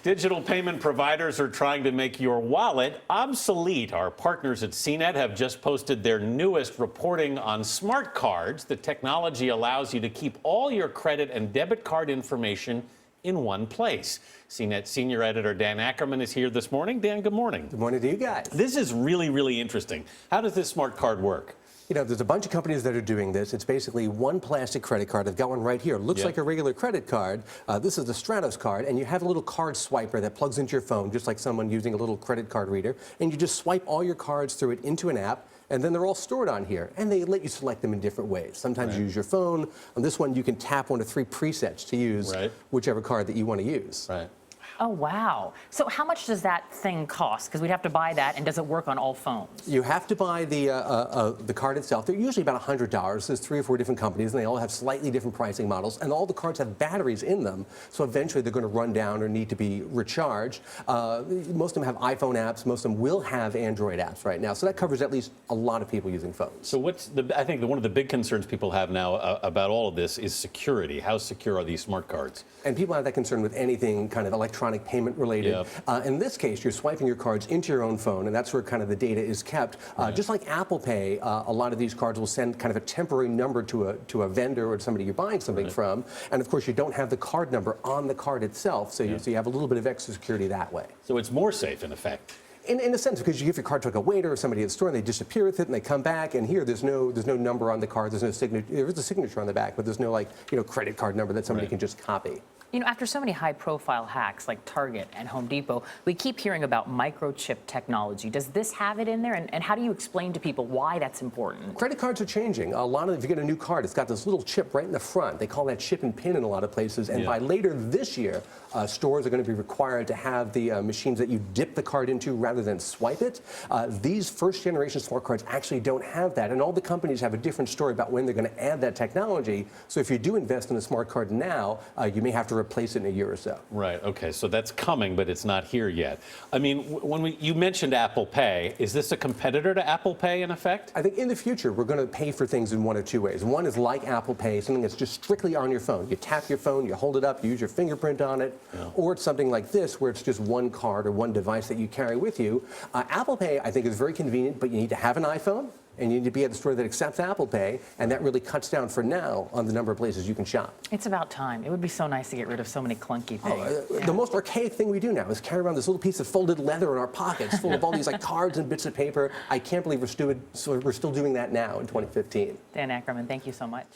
Digital payment providers are trying to make your wallet obsolete. Our partners at CNET have just posted their newest reporting on smart cards. The technology allows you to keep all your credit and debit card information in one place. CNET senior editor Dan Ackerman is here this morning. Dan, good morning. Good morning to you guys. This is really interesting. How does this smart card work? You know, there's a bunch of companies that are doing this. It's basically one plastic credit card. I've got one right here. Looks like a regular credit card. This is the Stratos card, and you have a little card swiper that plugs into your phone, just like someone using a little credit card reader. And you just swipe all your cards through it into an app, and then they're all stored on here. And they let you select them in different ways. Sometimes you use your phone. On this one, you can tap one of 3 presets to use whichever card that you want to use. Oh, wow. So how much does that thing cost? Because we'd have to buy that, and does it work on all phones? You have to buy the card itself. They're usually about $100. There's 3 or 4 different companies, and they all have slightly different pricing models, and all the cards have batteries in them, so eventually they're going to run down or need to be recharged. Most of them have iPhone apps. Most of them will have Android apps right now, so that covers at least a lot of people using phones. So I think one of the big concerns people have now about all of this is security. How secure are these smart cards? And people have that concern with anything kind of electronic payment related. In this case, you're swiping your cards into your own phone, and that's where kind of the data is kept. Just like Apple Pay, a lot of these cards will send kind of a temporary number to a vendor or somebody you're buying something from, and of course you don't have the card number on the card itself, so, you have a little bit of extra security that way. So it's more safe in effect. In a sense, because you give your card to like a waiter or somebody at the store, and they disappear with it, and they come back, and here there's no number on the card, there's no signature. There is a signature on the back, but there's no credit card number that somebody can just copy. You know, after so many high-profile hacks like Target and Home Depot, we keep hearing about microchip technology. Does this have it in there, and how do you explain to people why that's important? Credit cards are changing. If you get a new card, it's got this little chip right in the front. They call that chip and pin in a lot of places, and by later this year, stores are going to be required to have the machines that you dip the card into rather than swipe it. These first-generation smart cards actually don't have that, and all the companies have a different story about when they're going to add that technology. So if you do invest in a smart card now, you may have to replace it in a year or so. Right, okay, so that's coming, but it's not here yet. I mean, you mentioned Apple Pay. Is this a competitor to Apple Pay in effect? I think in the future, we're going to pay for things in one of 2 ways. One is like Apple Pay, something that's just strictly on your phone. You tap your phone, you hold it up, you use your fingerprint on it, or it's something like this, where it's just one card or one device that you carry with you. Apple Pay, I think, is very convenient, but you need to have an iPhone, and you need to be at the store that accepts Apple Pay, and that really cuts down for now on the number of places you can shop. It's about time. It would be so nice to get rid of so many clunky things. The most archaic thing we do now is carry around this little piece of folded leather in our pockets full of all these cards and bits of paper. I can't believe we're still doing that now in 2015. Dan Ackerman, thank you so much.